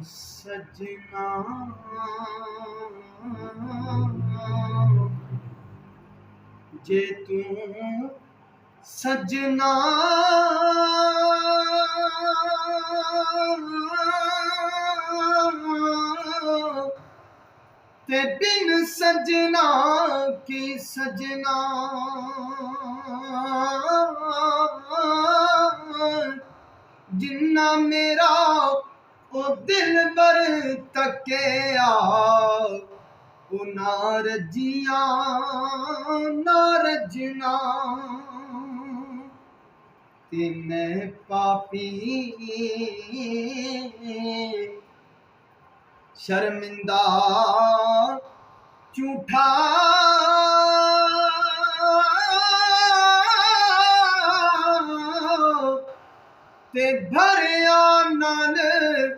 सजना जे तू सजना ते बिन सजना की सजना जिन्ना मेरा ओ दिल बर तकिया ओ नारजिया नारजना ते मैं पापी शर्मिंदा झूठा ते भरिया नाल